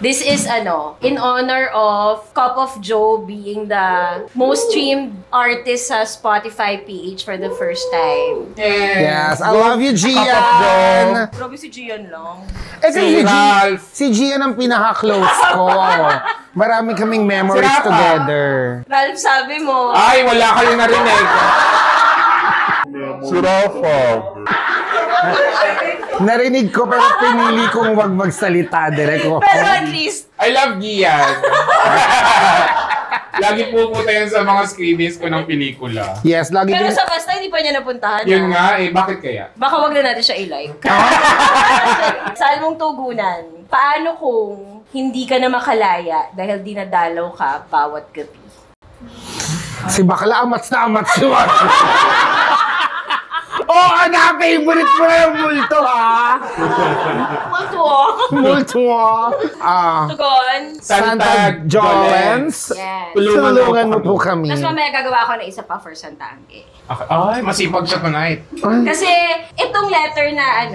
This is in honor of Cup of Joe being the most streamed artist sa Spotify PH for the first time. Yes, I love you, Gian! Grabe si Gian lang. Si Ralph. Si Gian ang pinaka-close ko. Marami kaming memories together. Ralph, sabi mo. Ay, wala kayo narinig. Si Rafa. Narinig ko pero pinili kong wag magsalita direct ko. Pero at least. I love Gian. Lagi pupunta yan sa mga screenings ko ng pelikula. Yes, lagi Pero din. sa basta hindi pa niya napuntahan. Yun nga bakit kaya? Baka wag na natin siya i-like. Sa Almong Tugunan, paano kung hindi ka na makalaya dahil dinadalaw ka bawat gabi? Si bakla amats na amats siya. Oh, favorite mo na yung multo, ha? Multo. Multo, Tugon. Santa Jolens. Yes. Tulungan mo po kami. Tapos mamaya gagawa ako ng isa pa for Santa Angge. Okay. Ay, masipag siya tonight. Kasi itong letter na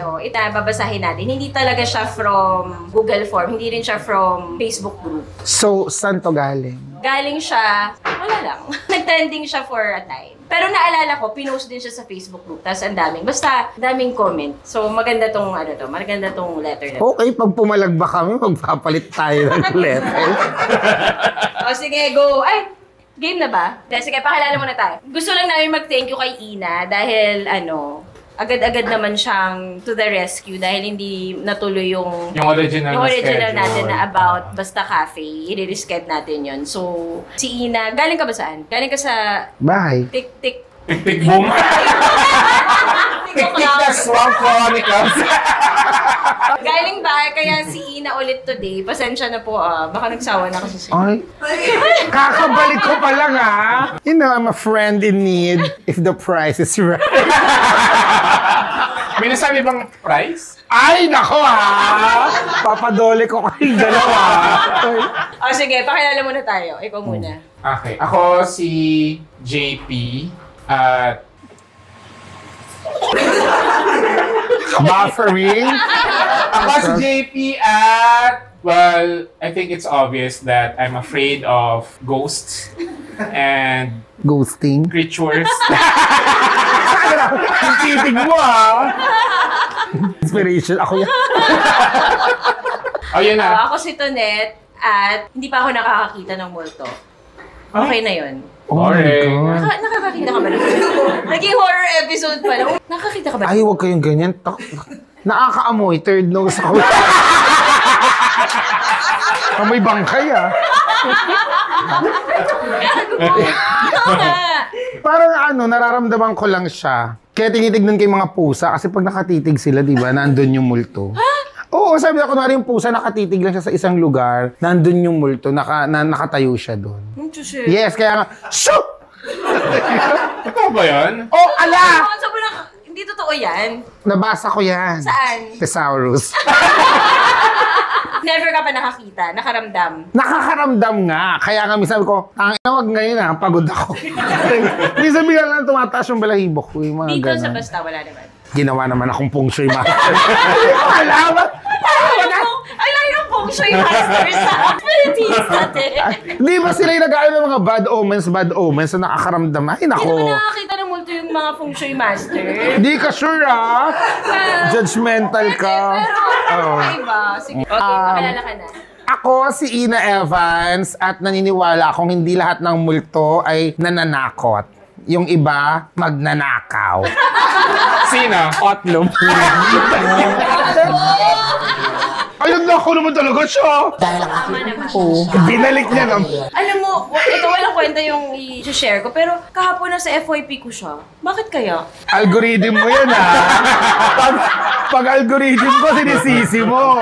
babasahin natin, hindi talaga siya from Google form, hindi rin siya from Facebook group. So, saan to galing? Galing siya, wala lang. Nag-trending siya for a time. Pero naalala ko, pinost din siya sa Facebook group. Tapos ang daming comment. So maganda tong maganda tong letter na. Okay, pag pumalagba kami, magpapalit tayo ng letter. O sige, go. Ay, game na ba? Sige, pakilala muna tayo. Gusto lang namin mag-thank you kay Ina dahil agad-agad naman siyang to the rescue dahil hindi natuloy yung original natin na about Basta Cafe. I-reschedule natin yon. So, si Ina, galing ka ba saan? Galing ka sa Bye. Tik-tik. Tik-tik boom. Tik-tik na Swamp Chronicles. Galing ba? Kaya si Ina ulit today. Pasensya na po. Baka nagsawa na kasi siya. Ay, kakabalik ko pa lang, ha? You know, I'm a friend in need if the price is right. May nasabi bang price? Ay, nako, ha? Papadole ko kayong dalawa. Sige, pakilala muna tayo. Ikaw muna. Okay. Ako si JP at Buffering. Ako si JP at, well, I think it's obvious that I'm afraid of ghosts and Ghosting. creatures. Ang titig mo, ha? Inspiration. Ako yan. Oh, yun na. Ako si Tonet at hindi pa ako nakakakita ng multo. Okay na yun. Oh my God. Nakakakita ka ba na? Naging horror episode pa lang. Nakakita ka ba? Ay, huwag kayong ganyan. Nakakaamoy. Third nose ako. Amoy bangkay, ha? Parang nararamdaman ko lang siya. Kaya tinitignan kay mga pusa kasi pag nakatitig sila, di ba, nandun yung multo. Oo, sabi ako, kunwari yung pusa, nakatitig lang siya sa isang lugar, nandun yung multo, nakatayo siya doon. Yes, kaya nga, shoot! Totoo ba yan? Oh, ala! Hindi totoo yan. Nabasa ko yan. Saan? Thesaurus. Never ka pa nakakita, nakaramdam. Nakakaramdam nga. Kaya nga minsan ko, wag ngayon pagod ako. Minsan bigla lang tumataas yung balahibo ko. Yung mga Dito ganun. sa Basta, wala naman. Ginawa naman akong feng shui master. Wala ba? Ay, lang yung feng shui master sa Philippines natin. Di ba sila yung nag-aaral ng mga bad omens na nakakaramdam? Ay, Hindi nako. naman nakakita ng multo yung mga feng shui master. Di ka sure, ha? Judgmental ka. Pero, iba. Sige, okay, pakilala ka na. Ako si Ina Evans at naniniwala akong hindi lahat ng multo ay nananakot. Yung iba, magnanakaw. Sino? Otlum. Ay, nagnakaw naman talaga siya. Tama naman. Oo. Binalik niya naman. Alam mo, ito walang kwenta yung i-share ko, pero kahapon na sa FYP ko siya. Bakit kaya? Algorithm mo yan, ha? Pag algorithm ko, sinisisi mo.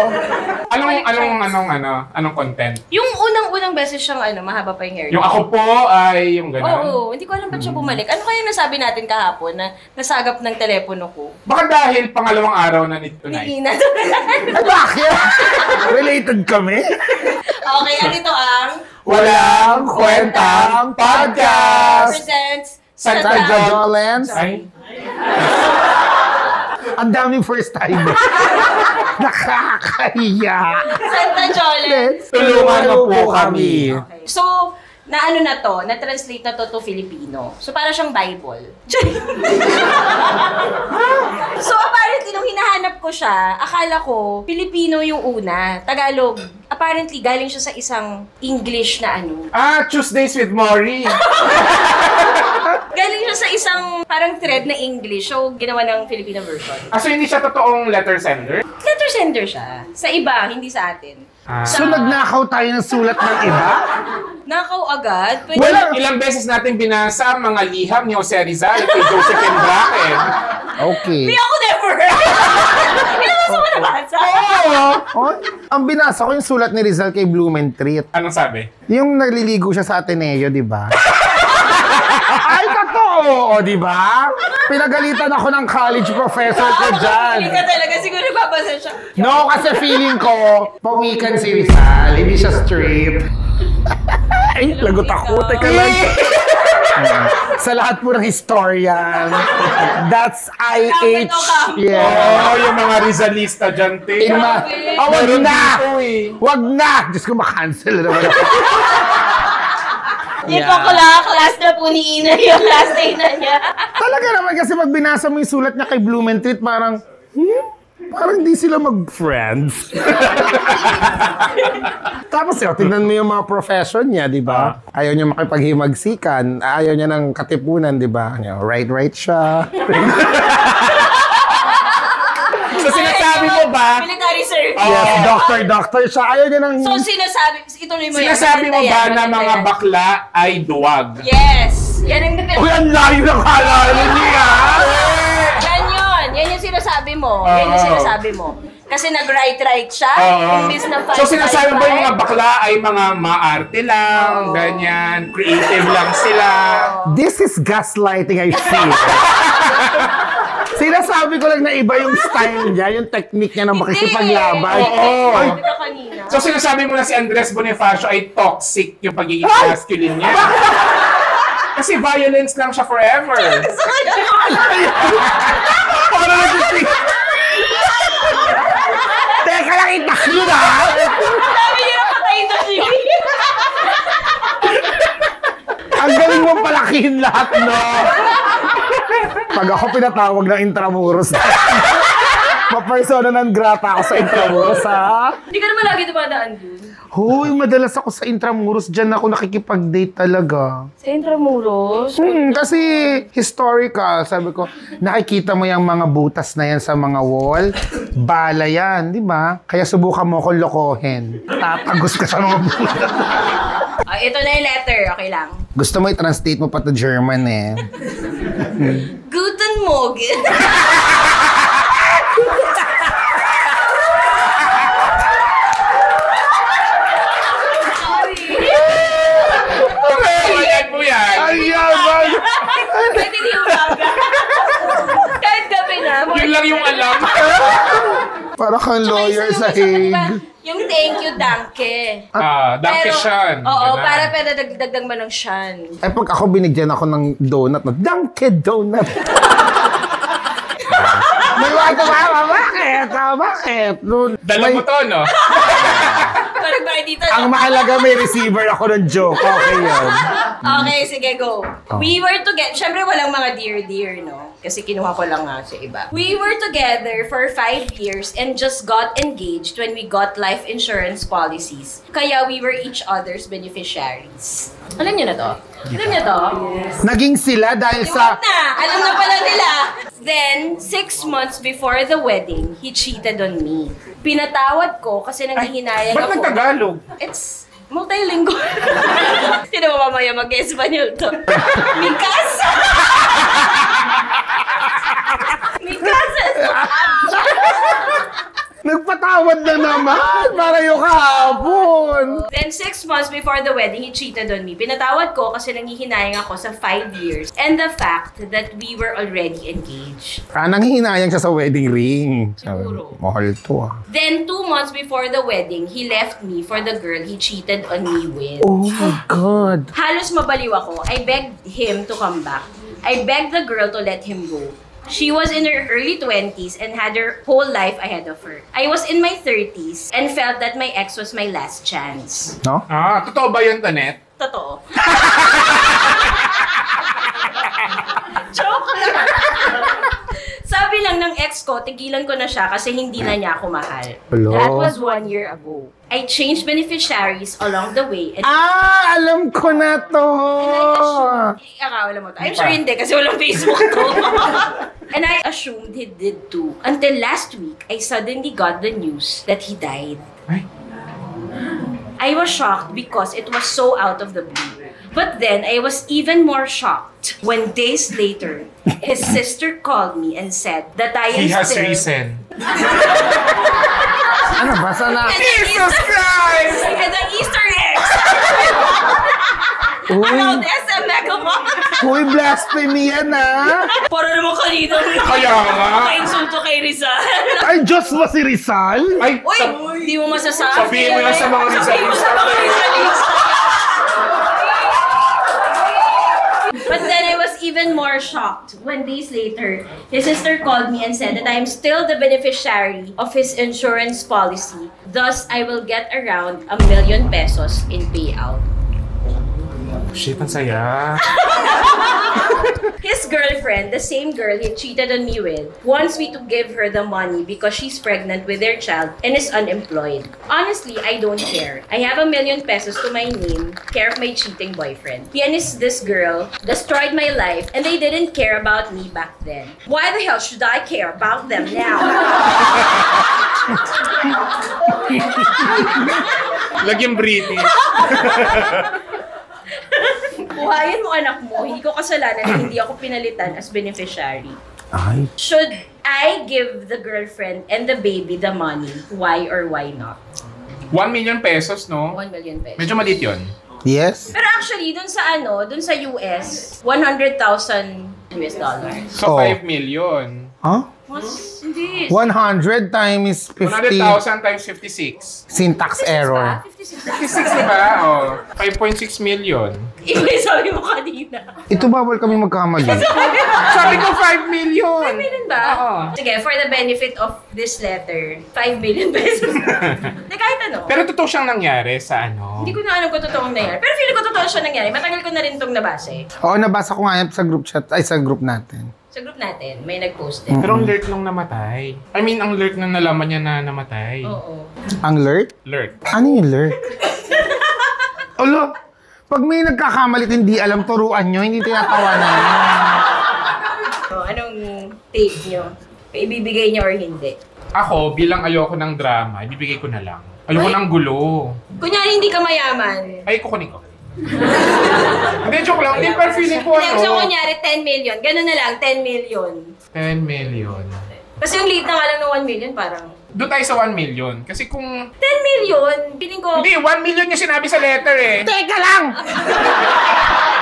Anong content? Yung unang beses siyang mahaba pa yung hair. Yung ako po ay yung gano'n? Oo, hindi ko alam ba't siya bumalik. Ano kaya nasabi natin kahapon na nasagap ng telepono ko? Baka dahil pangalawang araw na tonight. Hindi na. Ay, bakit? Related kami? Okay, andito ang Walang Kwentang Podcast! presents Santa Jolens. Ay, Ang daming first time. Nakakahiya. Santa Cholet. Tulungan mo po kami. Okay. So, na-translate na to Filipino. So, para siyang Bible. So, apparently, nung hinahanap ko siya, akala ko, Filipino yung una, Tagalog. Apparently, galing siya sa isang English na ano. Tuesdays with Maury. Galing siya sa isang parang thread na English. So, ginawa ng Filipino version. So hindi siya totoong letter sender? Letter sender siya. Sa iba, hindi sa atin. So nagnakaw tayo ng sulat ng iba? Nakaw agad? Pwede Wala. Ilang beses natin binasa ang mga liham ni Jose Rizal at kay Joseph Endraken. Okay. Hindi ako never! Ilang beses mo nabasa? Oh, ang binasa ko yung sulat ni Rizal kay Blumentritt. Anong sabi? Yung nagliligo siya sa Ateneo, di ba? Ay, totoo! O, di ba? Pinagalitan ako ng college professor ko dyan. Hindi ka talaga. Siguro babasa siya. No, kasi feeling ko, pawikan si Rizal, hindi siya straight. Ay, lagot ako. Teka lang. Sa lahat po ng historian, that's IH. Yeah. Yung mga Rizalista dyan, te. Wag na! Wag na! Diyos ko, makancel na naman ako. Hindi po ko lang, class na po ni Ina yung last day na niya. Talaga naman kasi pag binasa mo yung sulat niya kay Blumentritt, parang, parang di sila mag-friends. Tapos yun, tignan mo yung mga profession niya, di ba? Ayaw niya makipaghimagsikan, ayaw niya ng katipunan, di ba? Right siya. So sinasabi mo ba? Military service. Yes, doctor siya. Ayaw niya ng... So sinasabi, ituloy mo yan. Sinasabi mo ba na Maganda mga yan. bakla ay duwag? Yes! Yan ang Uy, ang layo ng halala niya! Yan yun! Yan yung sinasabi mo. Yan yung sinasabi mo. Kasi nag-right siya. Imbis na So sinasabi mo yung mga bakla ay mga maarte lang, ganyan, creative lang sila. This is gaslighting, I feel. Sinasabi ko lang na iba yung style niya, yung technique niya ng makikipaglaban. Oo. Ay, ito kanina. So sinasabi mo na si Andres Bonifacio ay toxic yung pagiging masculine niya. Kasi violence lang siya forever. Para nag-isip. Teka lang, itaklo na! Sabi niya na patay na siya. Ang galing mong palakihin lahat, no? Pag ako pinatawag ng Intramuros, ma-persona non grata ako sa Intramuros, ha? Hindi ka naman lagi dumadaan dun. Hoy, madalas ako sa Intramuros. Diyan ako nakikipag-date talaga. Sa Intramuros? Kasi historical, sabi ko, nakikita mo yung mga butas na yan sa mga wall, bala yan, di ba? Kaya subukan mo akong lokohin. Tatagos ka sa mga butas. Ito na yung letter, okay lang. Gusto mo i-translate mo pa to German eh. Guten Morgen. Ayan mo yan. Ay, yaman! Kahit hindi umaga. Kahit gabi na. Yun lang yung alam. Para kang lawyer sa Hague. Yung thank you, danke. Danke Sean. Oo, Ganun. para dagdag mo ng Sean. Eh, pag ako binigyan ako ng donut, Dunkin' Donut. May mga tumama, bakit? Bakit? Dala mo to, no? Parang ba dito? Ang mahalaga may receiver ako ng joke. Okay yun. Okay, sige, go. We were together. Siyempre, walang mga dear, no? Kasi kinuha ko lang nga sa iba. We were together for 5 years and just got engaged when we got life insurance policies. Kaya we were each other's beneficiaries. Alam niyo na to? Alam niyo to? Yes. Naging sila dahil sa... Alam na pala nila. Then, 6 months before the wedding, he cheated on me. Pinatawad ko kasi nanghihinayang Ba't ako. nagtagalog? It's multilingual. Sino ba mamaya mag-Espanyol to? Mi casa! Mi casa! Nagpatawad na naman para yung kahapon. Then 6 months before the wedding, he cheated on me. Pinatawad ko kasi nanghihinayang ako sa 5 years and the fact that we were already engaged. Nanghihinayang siya sa wedding ring. Siguro. Mahal to ah. Then 2 months before the wedding, he left me for the girl he cheated on me with. Oh my God. Halos mabaliw ako. I begged him to come back. I begged the girl to let him go. She was in her early 20s and had her whole life ahead of her. I was in my 30s and felt that my ex was my last chance. No? Totoo ba yun, Tanet? Totoo. Joke lang. Sabi lang ng ex ko, tigilan ko na siya kasi hindi na niya ako mahal. Hello? That was 1 year ago. I changed beneficiaries along the way. And Alam ko na to! wala mo to. I'm sure hindi kasi walang Facebook to. And I assumed he did too. Until last week, I suddenly got the news that he died. Ay. I was shocked because it was so out of the blue. But then, I was even more shocked when days later, his sister called me and said that I am He has still... reason. Ano ba? Sana? Jesus Christ! And the Easter eggs! Uy, Ano, SM Megamon? uy, blasphemy yan ah! Para naman kanina. Kaya nga. Maka-insulto kay Rizal. Ay, Diyos mo si Rizal? Ay, Uy, di mo masasabi. Sabihin mo yan sa mga Rizal. Sabihin mo sa mga Rizal. But then I was even more shocked when days later, his sister called me and said that I am still the beneficiary of his insurance policy. Thus, I will get around ₱1 million in payout. shit, ang saya. His girlfriend, the same girl he cheated on me with, wants me to give her the money because she's pregnant with their child and is unemployed. Honestly, I don't care. I have ₱1 million to my name, care of my cheating boyfriend. He and this girl destroyed my life and they didn't care about me back then. Why the hell should I care about them now? Lagyan British. Buhayin mo anak mo, hindi ko kasalanan na hindi ako pinalitan as beneficiary. Ay. Should I give the girlfriend and the baby the money? Why or why not? ₱1 million, no? ₱1 million. Medyo maliit yun. Yes? Pero actually, dun sa US, $100,000. So, Oh. 5 million. Huh? Mas, hindi. 100 times 50. 100,000 times 56. Syntax error. 56 56, di ba? Oh, 5.6 million. Iba yung sabi mo kanina. Ito bawal kami magkamali. Sabi ko 5 million. 5 million ba? Oo. Sige, for the benefit of this letter, ₱5 million. Na kahit ano. Pero totoo siyang nangyari sa ano. Hindi ko na alam kung totoong nangyari. Pero feeling ko totoo siya nangyari. Matagal ko na rin itong nabase. Oo, nabasa ko nga yan sa group chat, ay sa group natin. Sa group natin, may nag-post din. Pero ang lurk nung namatay. I mean, ang lurk nung nalaman niya na namatay. Oo. Ang alert? Lurk. Ano yung alert? Olo, pag may nagkakamalit hindi alam, turuan nyo, hindi tinatawanan nyo. So, anong take nyo? Ibibigay nyo or hindi? Ako, bilang ayoko ng drama, ibibigay ko na lang. Ayoko ng gulo. Kunyari, hindi ka mayaman. Ay, kukunin ko. Hindi, joke lang. Hindi, pero feeling ko Hindi, so ano. kunyari, 10 million. Ganun na lang, 10 million. 10 million. Kasi yung late na nga lang ng 1 million, parang... Doon tayo sa 1 million. Kasi kung... 10 million? Piling ko... Hindi, 1 million yung sinabi sa letter eh. Teka lang!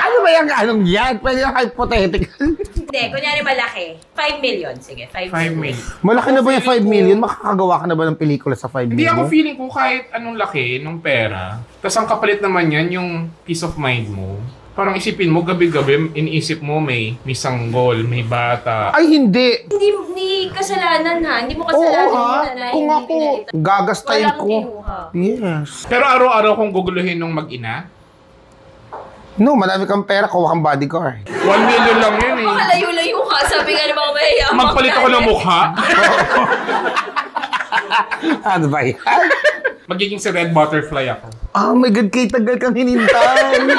Ano ba yung anong yan? Pwede yung hypothetical. Hindi, kunyari malaki. 5 million. Sige, 5 5 million. million. Malaki na ba yung 5 million? Makakagawa ka na ba ng pelikula sa 5 Hindi, million? ako feeling ko kahit anong laki nung pera. Tapos ang kapalit naman yan, yung peace of mind mo. Parang isipin mo, gabi-gabi, iniisip mo may sanggol, may bata. Ay, hindi. Hindi kasalanan ha. Hindi mo Oo kasalanan ha. yun na Kung hindi ako, pinalitan. gagastayin Walang ko. kinuha. Yes. Pero araw-araw kong guguluhin nung mag-ina, No, madami kang pera, kuha kang bodyguard. 1 million lang yun eh. Makalayo-layo ka. Sabi nga naman mayayaman. Magpalit ako ng mukha. Ano ba yan? Magiging si Red Butterfly ako. Oh my God, kay tagal kang hinintay.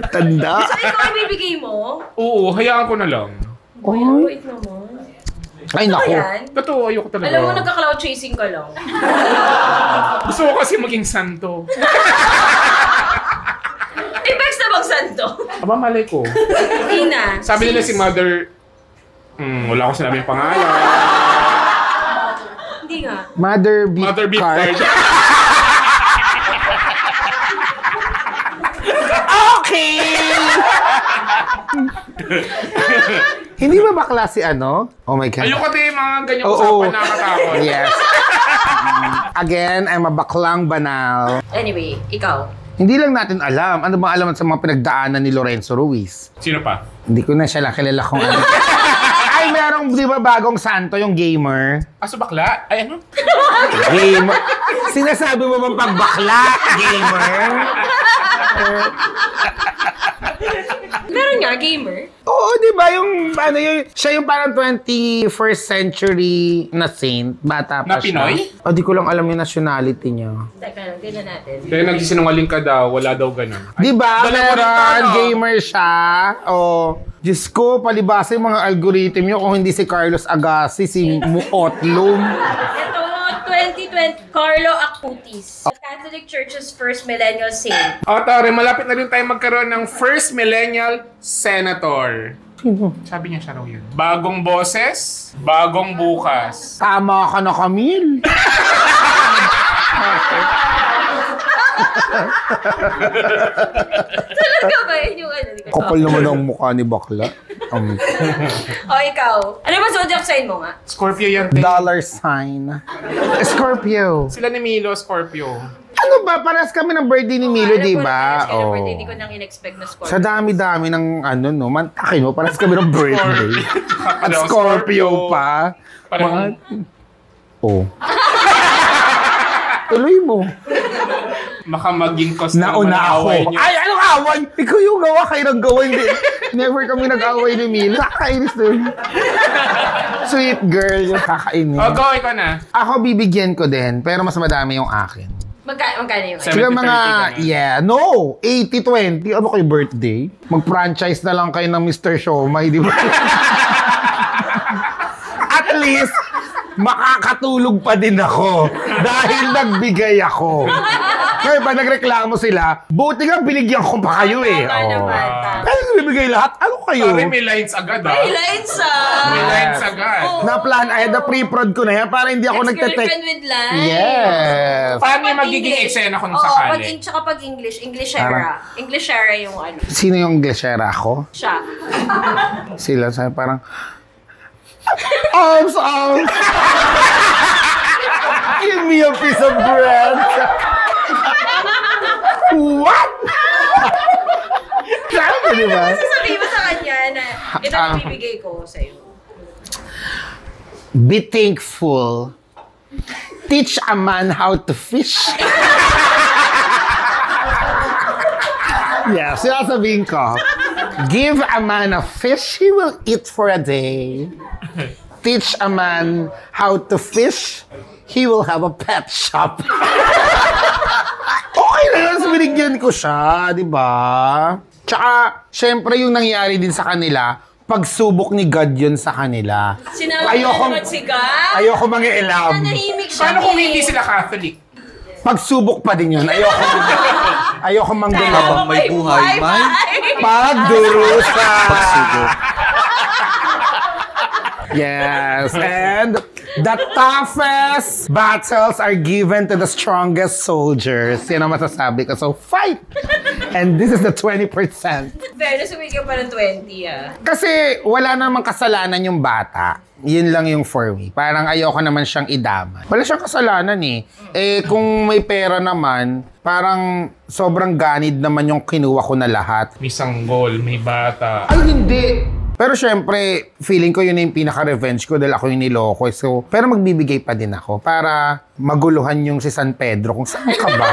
Tanda. So, ikaw ang bibigay mo? Oo, hayaan ko na lang. Boy, ang wait naman. Ay, Ano naku. yan? Totoo, ayoko talaga. Alam mo, nagka-cloud chasing ka lang. Gusto ko kasi maging santo. May bags na bang santo? Aba, malay ko. Hindi na. Sabi nila si Mother... wala akong sinabing pangalan. Hindi nga. Mother beat Mother Beat card. Card. Okay! Hindi ba bakla si ano? Oh my God. Ayoko din mga ganyan Oo. usapan nakakatakot. Yes. Again, I'm a baklang banal. Anyway, ikaw. Hindi lang natin alam. Ano ba alam sa mga pinagdaanan ni Lorenzo Ruiz? Sino pa? Hindi ko na siya lang kilala kung ano. parang, di ba, bagong santo yung gamer? Aso bakla? Ay, ano? Gamer. Sinasabi mo bang pagbakla, gamer? Meron nga, gamer. Oo, di ba? Yung, siya yung parang 21st century na saint. Bata pa Na Pinoy? siya. O, di ko lang alam yung nationality niya. Teka lang, tignan natin. Kaya nagsisinungaling ka daw, wala daw ganun. Di ba? Dala mo rin to, Meron, ano? gamer siya. O, Diyos ko, palibasa yung mga algorithm nyo kung hindi si Carlos Agassi, si Muotlum. Ito, 2020, Carlo Acutis. Catholic Church's first millennial saint. O, Tore, malapit na rin tayo magkaroon ng first millennial senator. Sino? Sabi niya siya raw yun. Bagong boses, bagong bukas. Tama ka na, Camille. Talaga ba yun yung ano? Kapal naman ang mukha ni bakla. O, ikaw. Ano ba zodiac sign mo nga? Scorpio yan. te. Dollar sign. Scorpio. Sila ni Milo, Scorpio. Ano ba? Parehas kami ng birthday ni Milo, Alam di ko na ba? parehas kayo ng Oh. birthday, hindi ko nang in-expect na Scorpio. Sa dami-dami ng ano, no? Mantakin mo, parehas kami ng birthday. At Ano, Scorpio pa. Parang, Oh. Tuloy mo. baka maging cause na Nauna ako. away niyo. Ay, anong away? Ikaw yung gawa, kayo nag-gawa. Hindi. Never kami nag-away ni Milo. Nakakainis dun. Sweet girl. Yung kakainis. O, go, ikaw na. Ako bibigyan ko din, pero mas madami yung akin. Magkano yung ano? Siguro 70-30 mga, ka na. yeah, no, 80-20. Ano kayo birthday? Mag-franchise na lang kayo ng Mr. Shomai, di ba? At least, makakatulog pa din ako dahil nagbigay ako. Kaya pa nagreklamo sila, buti nga binigyan ko pa kayo eh. Tama naman, tama. Kaya nagbibigay lahat, ano kayo? Sorry, may lines agad, ah. May lines May lines agad. Oo. Na-plan, na pre-prod ko na yan para hindi ako Ex-girlfriend nagte-text. with lines. Yes. Paano yung Pag magiging English. eksena kung Oo, sakali? tsaka pag Englishera. Englishera yung ano. Sino yung Glashera ako? Siya. Sila sabi parang, arms. Give me a piece of bread. What? Sabi, di ba? Sasabihin mo sa kanya na ito ang bibigay ko sa'yo. Be thankful. Teach a man how to fish. Yeah, sinasabihin ko, give a man a fish, he will eat for a day. Teach a man how to fish, he will have a pet shop. Okay na yun, binigyan ko siya, di ba? Tsaka, syempre yung nangyari din sa kanila, pagsubok ni God yun sa kanila. Sinabi mo naman si God. Ayoko mangialam. Nanahimik siya. Paano kung eh. hindi sila Catholic? Pagsubok pa din yun. Ayoko manggulo. Habang may buhay, may Pagdurusa. pagsubok. Yes. And the toughest battles are given to the strongest soldiers. Yan ang masasabi ko. So, fight! And this is the 20%. Fairness, umigay pa ng 20 ah. Kasi wala namang kasalanan yung bata. Yun lang yung for me. Parang ayoko naman siyang idama. Wala siyang kasalanan eh. Eh, kung may pera naman, parang sobrang ganid naman yung kinuha ko na lahat. May sanggol, may bata. Ay, hindi! Pero syempre, feeling ko yun yung pinaka-revenge ko dahil ako yung niloko. So, pero magbibigay pa din ako para maguluhan yung si San Pedro kung saan ka ba?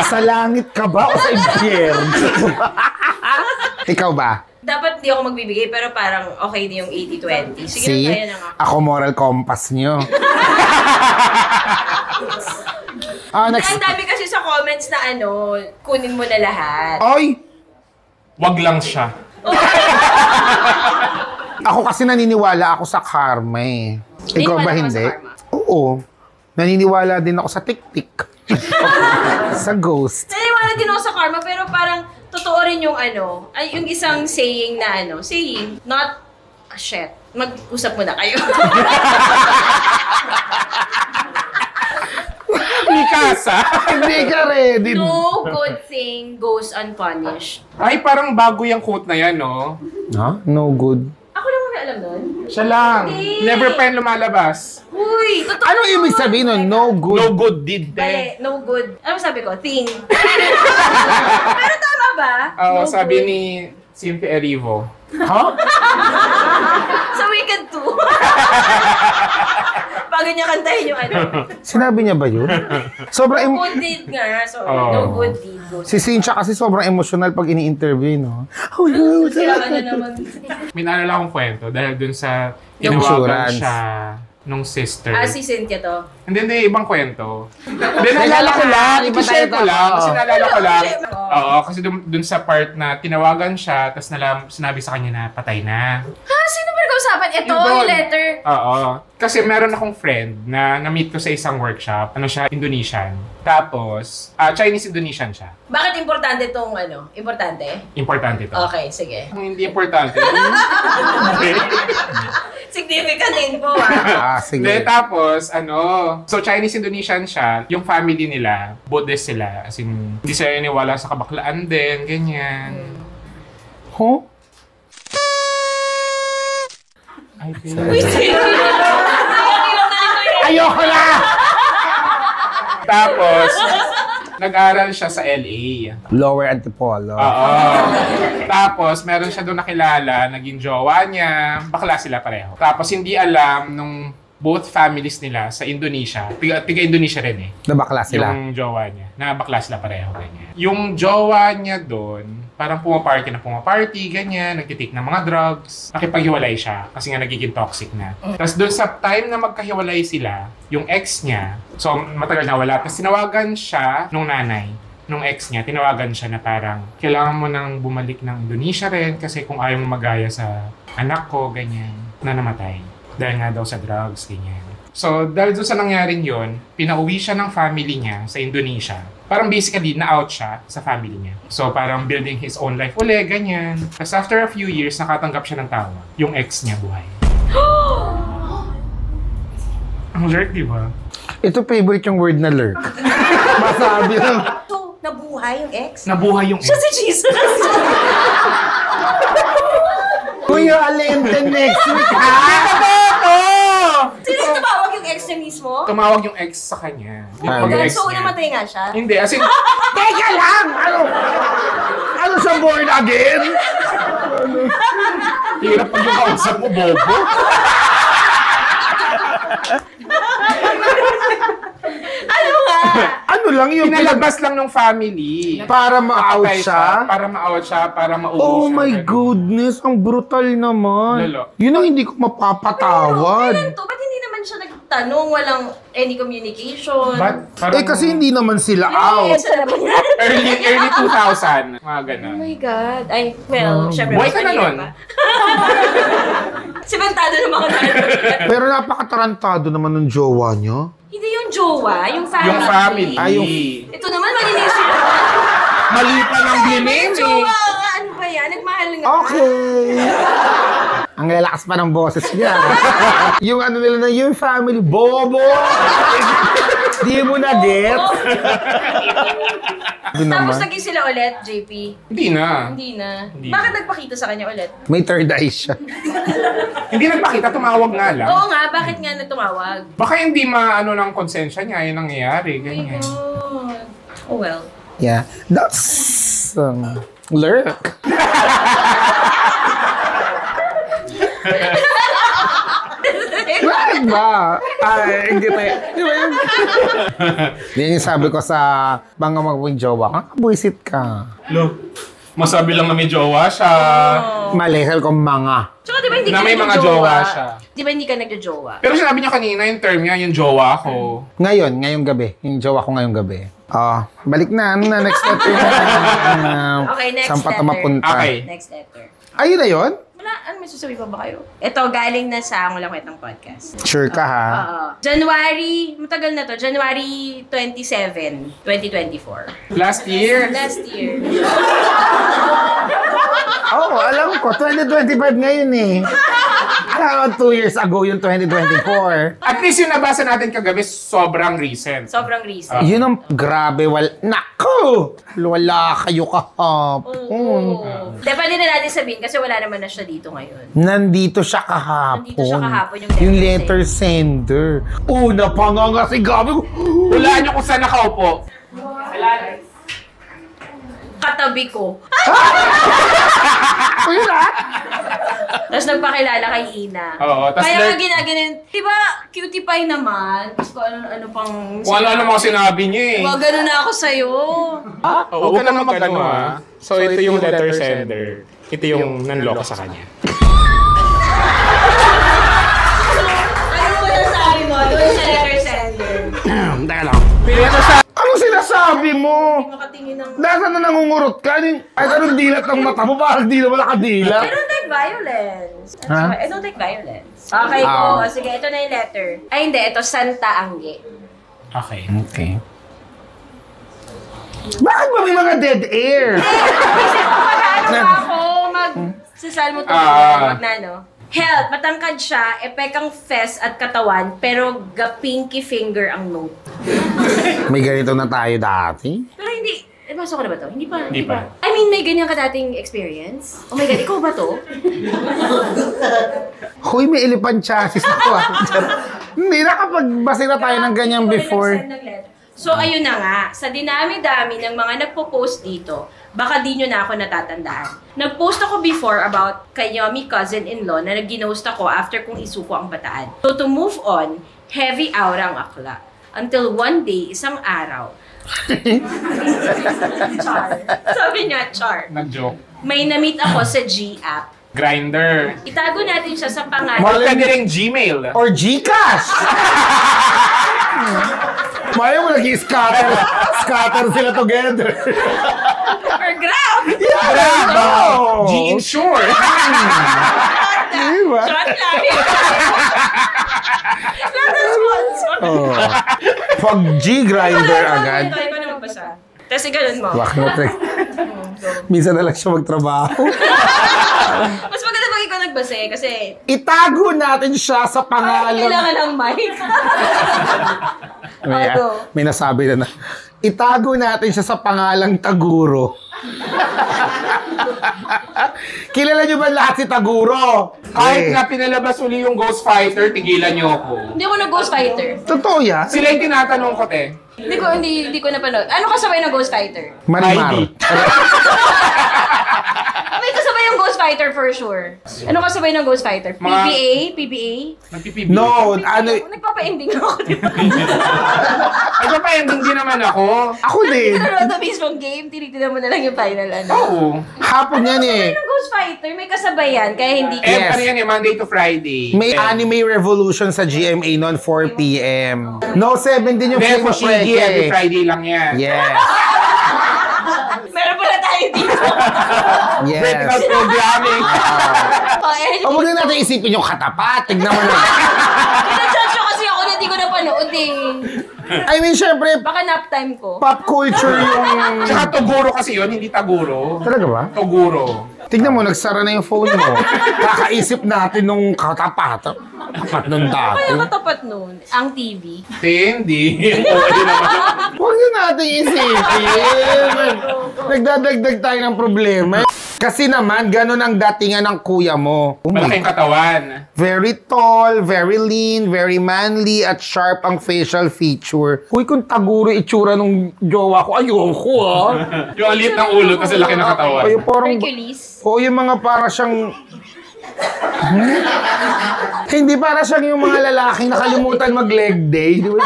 Sa langit ka ba o sa impyerno? Ikaw ba? Dapat hindi ako magbibigay pero parang okay din yung 80-20. Sige See? na, kaya na nga. Ako moral compass nyo. Next. Ang dami kasi sa comments na ano, kunin mo na lahat. Oy! Wag lang siya. Ako kasi naniniwala ako sa karma eh. Ikaw ba Naniniwala ka hindi? sa karma? Oo. Naniniwala din ako sa tik-tik. Sa ghost. Naniwala din ako sa karma pero parang totoo rin yung ano, ay yung isang saying na ano, saying, not a shit. Mag-usap muna kayo. Mikasa! Hindi ka ready. No good thing goes unpunished. Ay, parang bago yung quote na yan, no? Ha? No good. Ako lang may alam nun. Siya lang. Hindi. Never pa yan lumalabas. Uy, totoo. Anong ibig sabihin nun? No good? No good deed, Bale, eh. no good. Ano sabi ko? Thing. Pero tama ba? Oo, No sabi good. ni Cynthia Erivo. Ha? Sa Wicked 2. Bago niya kantahin yung ano. Sinabi niya ba yun? Sobrang No good deed nga. Sorry. Oh. No good deed. Si Cynthia kasi sobrang emotional pag ini-interview, no? Oh, no. Kaya ano naman. May naalala akong kwento dahil dun sa Yung tinawagan insurance. siya nung sister. Si Cynthia to. Hindi, ibang kwento. Hindi, Naalala ko lang, iba i-share tayo ko lang. tao. Kasi naalala ko lang. Oo. Oo, kasi dun sa part na tinawagan siya, tapos sinabi sa kanya na patay na. Sino ba nag-usapan? Ito, Yung doon. yung letter. Oo. Kasi meron akong friend na na-meet ko sa isang workshop. Ano siya? Indonesian. Tapos, Chinese-Indonesian siya. Bakit importante itong ano? Importante? Importante to. Okay, sige. Kung hindi importante. Significant info Sige. Hindi, tapos, so Chinese-Indonesian siya, yung family nila, Buddhist sila, as in, hindi sila iniwala sa kabaklaan din, ganyan. Huh? I feel Ayoko na! Tapos, nag-aral siya sa LA. Lower Antipolo. Oo. Tapos, meron siya doon nakilala, naging jowa niya, bakla sila pareho. Tapos, hindi alam nung both families nila sa Indonesia, tiga-Indonesia rin eh. Nabakla sila. Yung jowa niya. Na bakla sila pareho, ganyan. Yung jowa niya doon, parang pumaparty, ganyan, nagtitake ng mga drugs. Nakipaghiwalay siya kasi nga nagiging toxic na. Tapos doon sa time na magkahiwalay sila, yung ex niya, so matagal na wala, tapos tinawagan siya nung nanay, nung ex niya, tinawagan siya na parang, kailangan mo nang bumalik ng Indonesia rin kasi kung ayaw mo magaya sa anak ko, ganyan, na namatay. Dahil nga daw sa drugs, ganyan. So, dahil doon sa nangyaring yon, pinauwi siya ng family niya sa Indonesia. Parang basically, na-out siya sa family niya. So, parang building his own life uli, ganyan. Tapos after a few years, nakatanggap siya ng tawag. Yung ex niya buhay. Ang lurk, di ba? Ito favorite yung word na lurk. Masabi lang. So, nabuhay yung ex? Nabuhay yung ex. Siya si Jesus! Kuya Alente next week, ha? Sino yung tumawag yung ex niya mismo? Tumawag yung ex sa kanya. Yung pag-ex So, niya. namatay nga siya? Hindi, as in, Teka lang! Ano sa born again? hirap pag yung kausap mo, bobo. Ano nga? Ano lang yung Pinalabas lang ng family. para ma-out Patay siya? Para ma-out siya, para mauwi Oh siya. my ganun. goodness, ang brutal naman. Lalo. Yun ang hindi ko mapapatawad. Kailan to? Ba't hindi naman siya nagtanong? Walang any communication? But, parang Eh kasi hindi naman sila Ay, out. siya naman yan. early 2000, mga ganun. Oh my God. Ay, well, syempre. Buhay ka na mas nun. mahirap pa. Simentado ng mga tayo. Pero napakatarantado naman ng jowa niyo. Hindi yung jowa, yung family. Yung family. Ay, yung- Ito naman, malinis sila. Mali pa ng blame Jowa nga, ano ba yan? Nagmahal nga. Okay. Ang lalakas pa ng boses niya. Yung ano nila na, yung family, bobo! Di mo na get? Di Tapos naman. naging sila ulit, JP. Hindi na. Hindi na. Hindi Bakit na. nagpakita sa kanya ulit? May third eye siya. Hindi nagpakita, tumawag nga lang. Oo nga, bakit nga tumawag? Baka hindi maano ng konsensya niya, yun ang nangyayari. Oh my Ganyan. God. Oh well. Yeah. That's lurk. Bakit ba? Ay, hindi tayo. Di ba yun? Yan yung sabi ko sa mga magpapang jowa. Buisit ka. Lo, masabi lang na may jowa siya. Malihal kong mga. Tsaka di ba hindi Na ka may mga nagjo-jowa? jowa siya. Di ba hindi ka nagjo-jowa? Pero sinabi niya kanina, yung term niya, yung jowa ko. Ngayong gabi. Yung jowa ko ngayong gabi. Balik na. Ano na? Next letter. Okay, next Saan pa ito letter. mapunta? Okay. Next letter. Ayun na yun? Wala, ano may susabi pa ba kayo? Ito, galing na sa Ang Walang Kwentang Podcast. Sure ka ha? Oo. January, matagal na to, January 27, 2024. Last year. Last year. Oo, alam ko. 2025 ngayon eh. Alam ko, 2 years ago yung 2024. At least yung nabasa natin kagabi, sobrang recent. Sobrang recent. Yun ang grabe. Naku! Wala kayo kahapon. Hindi, pwede na natin sabihin kasi wala naman na siya dito ngayon. Nandito siya kahapon. Nandito siya kahapon, yung letter sender. Una pa nga kasi gabi ko. Hulaan niyo kung saan nakaupo. katabi ko. Yun ah! Tapos nagpakilala kay Ina. Oo, tas Kaya like- nga ginaganon, diba, cutie pie naman. Tapos kung ano pang... Kung ano mga sinabi niya eh. Wag ganun na ako sa'yo. Huwag ka na mag-ano ah. So ito yung letter sender. Ito yung nanloko sa kanya. Ano mo nasabi mo doon sa letter sender? Teka lang. Anong sinasabi mo? Makatingin ng... Nasaan na nangungurot ka? Ay, anong dilat ng mata mo? Parang di naman nakadila. I don't like violence. Ha? I don't like violence. Okay, Ah. go. Sige, ito na yung letter. Ay, hindi. Ito, Santa Angge. Okay. Okay. Bakit ba may mga dead air? Ano ba ako? Sasal mo ito. Wag na, no? Health, matangkad siya, epekang fes at katawan, pero ga-pinky finger ang note. May ganito na tayo dati. Pero hindi, masok ko na ba to? Hindi pa. Hindi pa. I mean, may ganyan ka dating experience? Oh my God, ikaw ba to? Hoy, may elephant chassis ako ah. Hindi, nakapagbasa na tayo ng ganyan before. So, ayun na nga. Sa dinami-dami ng mga nagpo-post dito, baka di nyo na ako natatandaan. Nag-post ako before about kay Yomi cousin-in-law na nag-ginost ako after kong isuko ang bataan. So, to move on, heavy aura ang akla. Until one day, isang araw, Char. Sabi niya, Char. Nag-joke. May na-meet ako sa G-app. Grinder. Itago natin siya sa pangalan. Or pwede rin Gmail. Or Gcash! Maya mo nag-scatter. Scatter sila together. Or Grab! Bravo! G-Insure. Diba? Shot lang. Not a sponsor. Oh. Pag G-grinder agad. Ito, ikaw na magbasa. Tapos ganun mo. Wak na trick. Minsan na lang siya magtrabaho. Mas maganda pag ikaw nagbasa eh, kasi Itago natin siya sa parang pangalan. kailangan ng mic. May, Ano? may nasabi na. Itago natin siya sa pangalang Taguro. Kilala niyo ba lahat si Taguro? Kahit nga pinalabas uli yung Ghost Fighter, tigilan niyo ako. Hindi ako nag-Ghost Fighter. Totoo yan? Sila yung tinatanong ko, te. Hindi ko napanood. Ano kasabay ng Ghost Fighter? Marimar. Heidi. May kasabay yung Ghost Fighter for sure. Ano kasabay ng Ghost Fighter? Mga- PBA? Nagpipibig. No, ano, Nagpapa-ending ako, di ba? Nagpapa-ending din naman ako. ako din. Nanonood na mismong game, tinitignan mo na lang yung final ano. Oo. Hapon yan eh. Yung Ghost Fighter, may kasabay yan, kaya hindi ko. Yes. Ano yan eh, Monday to Friday. May anime revolution sa GMA noon, 4 p.m. No, 7 din yung Hindi, film Fushigi, every Friday lang yan. Yes. Meron pala tayo dito. Vertical Yes. programming. O huwag na natin isipin yung katapat. Tignan mo na. Pinajudge ko kasi ako na hindi ko napanood eh. I mean, syempre, Baka nap time ko. pop culture yung... Tsaka Toguro kasi yun, hindi Taguro. Talaga ba? Toguro. Tignan mo, nagsara na yung phone mo. Kakaisip natin nung katapat. Nung dati. Kaya katapat nun, ang TV. Hindi. Pwede naman. Huwag na natin isipin. Nagdadagdag tayo ng problema. Kasi naman, ganun ang datingan ng kuya mo. Oh my Malaking katawan. Very tall, very lean, very manly, at sharp ang facial feature. Uy, kung Taguro itsura nung jowa ko, ayoko ah. Yung alit ng ulo kasi laki ng katawan. Ay, parang... Hercules. O yung mga para siyang... Hindi para siyang yung mga lalaking nakalimutan mag-leg day. Di ba?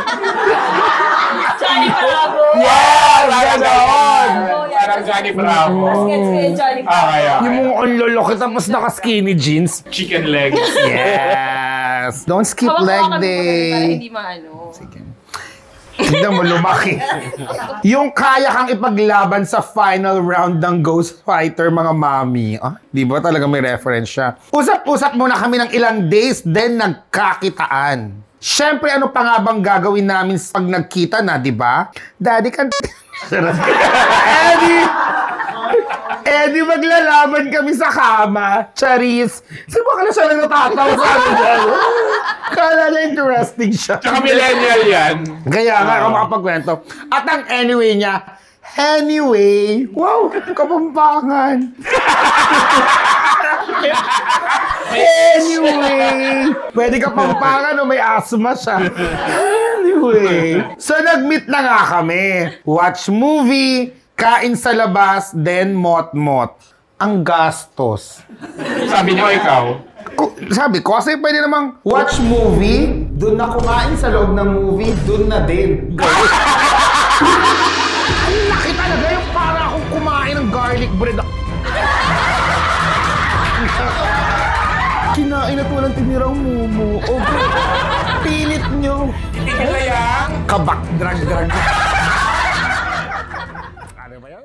Johnny Bravo. Yes! Ganon! Parang Johnny Bravo. Gets ko yung Johnny Bravo. Kaya. Yung mga ang loloko tapos naka-skinny jeans. Chicken legs. Yes! Don't skip Hawak-hawakan mo leg pa rin para day. hindi maano. Tignan mo, lumaki. Yung kaya kang ipaglaban sa final round ng Ghost Fighter, mga mami. Ah, di ba talaga may reference siya? Usap-usap muna kami ng ilang days, then nagkakitaan. Siyempre, ano pa nga bang gagawin namin pag nagkita na, di ba? Daddy, Eddie, maglalaban kami sa kama. Charis. Sino ba ka na siya na natatawa sa amin dyan? Kala na interesting siya. Tsaka millennial yan. Kaya nga ako makapagkwento. At ang anyway niya, wow, Kapampangan. Anyway, pwede Kapampangan o may asthma siya. Anyway, so nag-meet na nga kami. Watch movie, Kain sa labas, then mot-mot. Ang gastos. Sabi niyo, ikaw? Sabi ko, kasi pwede namang watch movie, dun na kumain sa loob ng movie, dun na din. Ang laki talaga yung para akong kumain ng garlic bread. Kinain at walang tinirang mumu. Okay. Pilit nyo. Hindi ka layang. Kabak, drag. Ano ba yan?